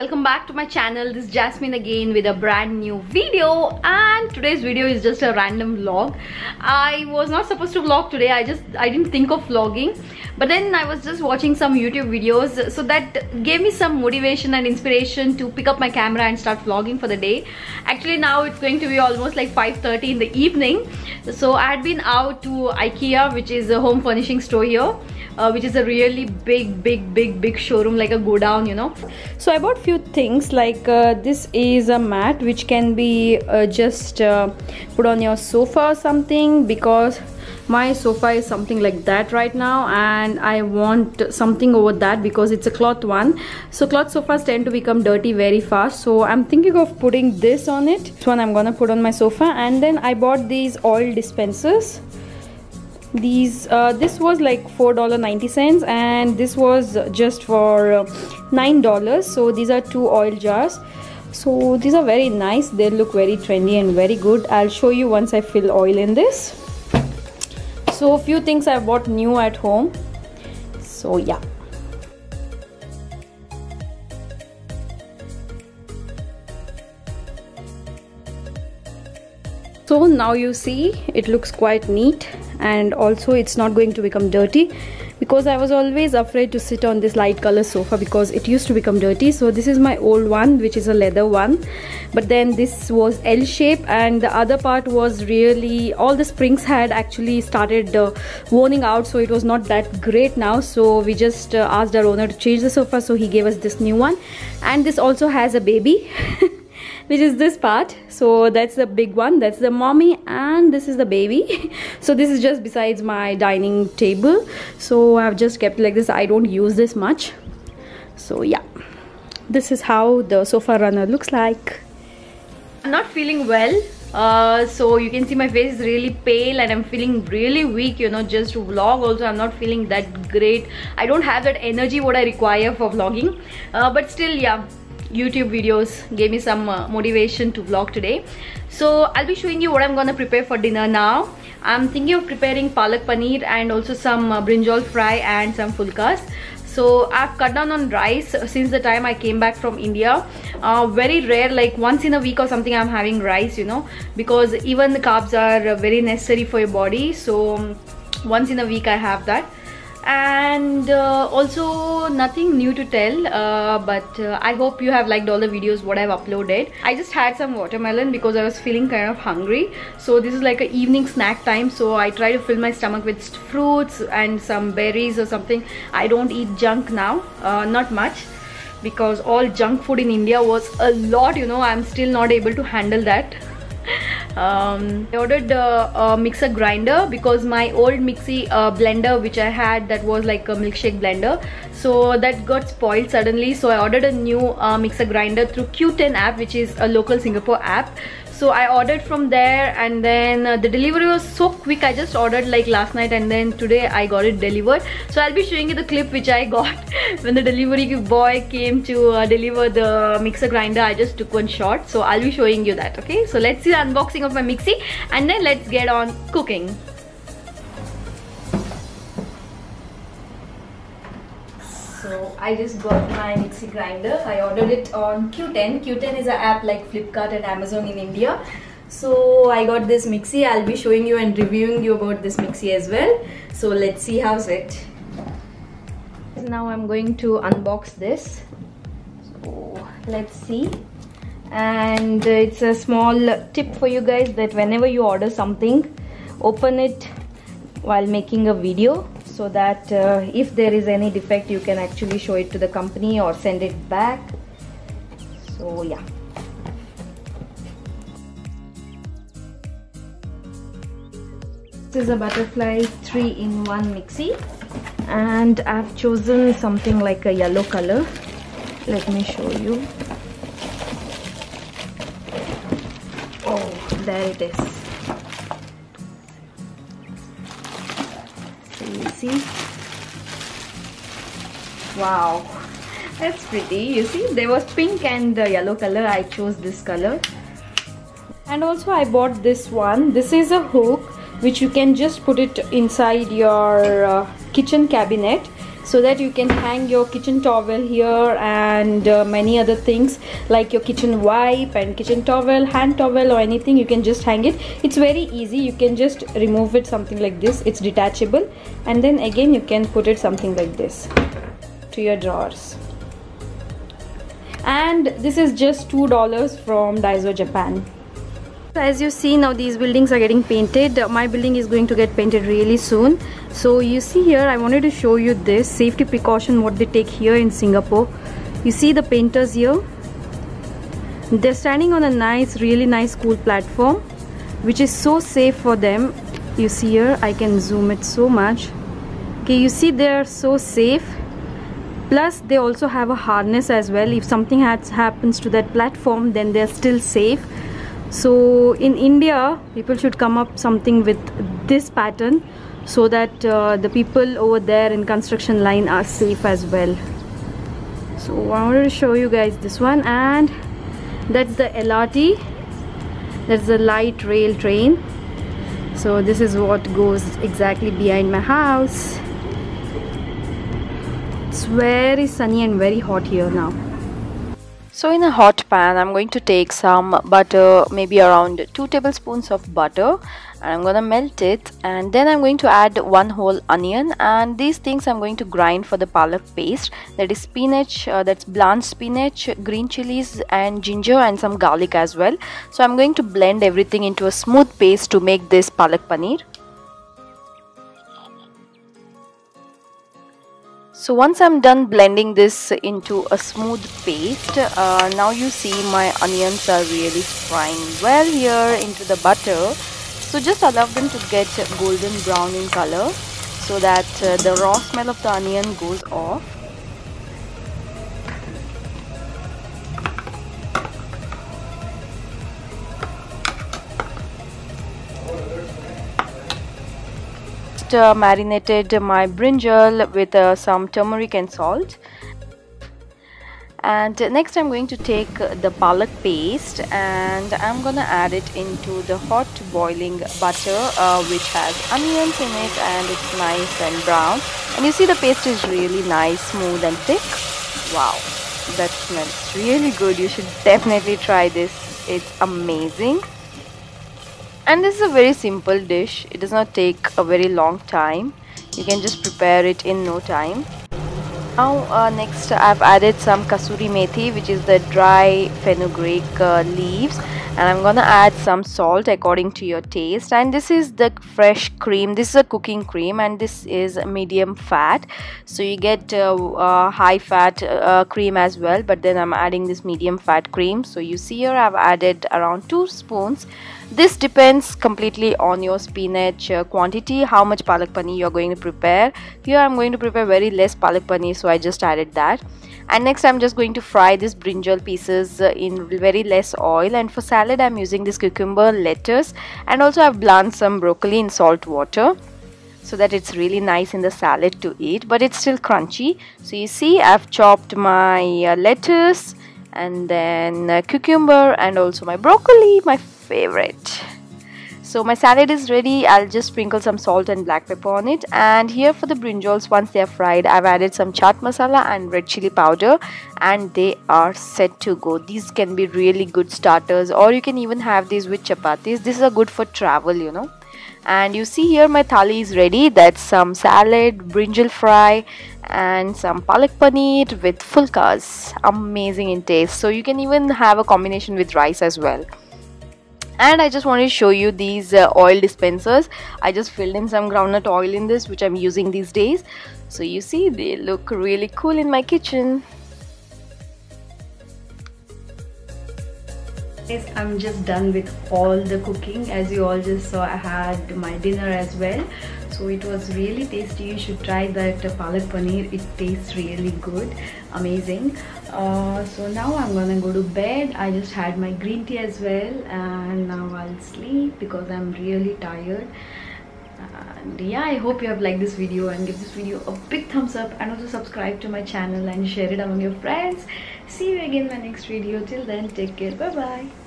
Welcome back to my channel. This is Jasmine again with a brand new video, and today's video is just a random vlog. I was not supposed to vlog today. I didn't think of vlogging, but then I was just watching some YouTube videos, so that gave me some motivation and inspiration to pick up my camera and start vlogging for the day. Actually now it's going to be almost like 5:30 in the evening. So I had been out to Ikea, which is a home furnishing store here, which is a really big showroom, like a go down, you know. So I bought few things like this is a mat which can be just put on your sofa or something, because my sofa is something like that right now and I want something over that because it's a cloth one. So cloth sofas tend to become dirty very fast, so I'm thinking of putting this on it. This one I'm gonna put on my sofa. And then I bought these oil dispensers. These this was like $4.90 and this was just for $9. So these are 2 oil jars. So these are very nice. They look very trendy and very good. I'll show you once I fill oil in this. So a few things I bought new at home. So yeah. So now you see it looks quite neat, and also it's not going to become dirty, because I was always afraid to sit on this light color sofa because it used to become dirty. So this is my old one, which is a leather one, but then this was L shape and the other part was really, all the springs had actually started worning out, so it was not that great now. So we just asked our owner to change the sofa, so he gave us this new one. And this also has a baby which is this part. So that's the big one, that's the mommy, and this is the baby. So this is just besides my dining table, so I've just kept like this. I don't use this much. So yeah, this is how the sofa runner looks like. I'm not feeling well, so you can see my face is really pale and I'm feeling really weak, you know. Just to vlog also I'm not feeling that great. I don't have that energy what I require for vlogging, but still, yeah, YouTube videos gave me some motivation to vlog today. So I'll be showing you what I'm gonna prepare for dinner now. I'm thinking of preparing Palak Paneer and also some brinjal fry and some fulkas. So I've cut down on rice since the time I came back from India. Very rare, like once in a week or something I'm having rice, you know, because even the carbs are very necessary for your body. So once in a week I have that. And also nothing new to tell, but I hope you have liked all the videos what I've uploaded. I just had some watermelon because I was feeling kind of hungry, so this is like an evening snack time, so I try to fill my stomach with fruits and some berries or something. I don't eat junk now, not much, because all junk food in India was a lot, you know. I'm still not able to handle that. I ordered a mixer grinder because my old mixie blender which I had, that was like a milkshake blender, so that got spoiled suddenly. So I ordered a new mixer grinder through Q10 app, which is a local Singapore app. So I ordered from there, and then the delivery was so quick. I just ordered like last night and then today I got it delivered. So I'll be showing you the clip which I got when the delivery boy came to deliver the mixer grinder. I just took one shot, so I'll be showing you that. Okay, so let's see the unboxing of my mixie and then let's get on cooking. So I just got my mixie grinder. I ordered it on Q10. Q10 is an app like Flipkart and Amazon in India. So I got this mixie. I'll be showing you and reviewing you about this mixie as well. So let's see how's it. Now I'm going to unbox this. So let's see. And it's a small tip for you guys that whenever you order something, open it while making a video, so that if there is any defect you can actually show it to the company or send it back. So yeah. This is a butterfly 3-in-1 mixie, and I've chosen something like a yellow color. Let me show you. Oh, there it is. See, wow, that's pretty. You see, there was pink and yellow color. I chose this color. And also I bought this one. This is a hook which you can just put it inside your kitchen cabinet. so that you can hang your kitchen towel here and many other things like your kitchen wipe and kitchen towel, hand towel or anything. You can just hang it. It's very easy. You can just remove it something like this. It's detachable, and then again you can put it something like this to your drawers. And this is just $2 from Daiso, Japan. As you see, now these buildings are getting painted. My building is going to get painted really soon. So you see here, I wanted to show you this safety precaution what they take here in Singapore. You see the painters here, they're standing on a nice, really nice cool platform which is so safe for them. You see here, I can zoom it so much. Okay, you see they're so safe. Plus they also have a harness as well. If something happens to that platform, then they're still safe. So in India, people should come up something with this pattern so that the people over there in construction line are safe as well. So I wanted to show you guys this one, and that's the LRT. That's the light rail train. So this is what goes exactly behind my house. It's very sunny and very hot here now. So in a hot pan, I'm going to take some butter, maybe around 2 tablespoons of butter, and I'm going to melt it, and then I'm going to add 1 whole onion, and these things I'm going to grind for the palak paste. That is spinach, that's blanched spinach, green chilies and ginger and some garlic as well. So I'm going to blend everything into a smooth paste to make this palak paneer. So once I'm done blending this into a smooth paste, now you see my onions are really frying well here into the butter. So just allow them to get golden brown in color so that the raw smell of the onion goes off. Marinated my brinjal with some turmeric and salt, and next I'm going to take the palak paste and I'm gonna add it into the hot boiling butter which has onions in it, and it's nice and brown, and you see the paste is really nice, smooth and thick. Wow, that smells really good. You should definitely try this. It's amazing. And this is a very simple dish. It does not take a very long time. You can just prepare it in no time. Now next I've added some kasuri methi, which is the dry fenugreek leaves, and I'm gonna add some salt according to your taste. And this is the fresh cream. This is a cooking cream, and this is medium fat, so you get high fat cream as well, but then I'm adding this medium fat cream. So you see here I've added around 2 spoons. This depends completely on your spinach quantity, how much palak paneer you're going to prepare. Here I'm going to prepare very less palak paneer, so I just added that. And next I'm just going to fry these brinjal pieces in very less oil. And for salad I'm using this cucumber, lettuce, and also I've blanched some broccoli in salt water so that it's really nice in the salad to eat, but it's still crunchy. So you see I've chopped my lettuce and then cucumber and also my broccoli, my favorite. So my salad is ready. I'll just sprinkle some salt and black pepper on it. And here for the brinjals, once they are fried, I've added some chaat masala and red chili powder, and they are set to go. These can be really good starters, or you can even have these with chapatis. These are good for travel, you know. And you see here my thali is ready. That's some salad, brinjal fry, and some palak paneer with fulkas. Amazing in taste. So you can even have a combination with rice as well. And I just wanted to show you these oil dispensers. I just filled in some groundnut oil in this, which I'm using these days. So you see they look really cool in my kitchen. Guys, I'm just done with all the cooking. As you all just saw, I had my dinner as well. So it was really tasty. You should try that palak paneer. It tastes really good. Amazing. So now I'm gonna go to bed. I just had my green tea as well, and now I'll sleep because I'm really tired. And yeah, I hope you have liked this video, and give this video a big thumbs up, and also subscribe to my channel and share it among your friends. See you again in my next video. Till then, take care. Bye bye.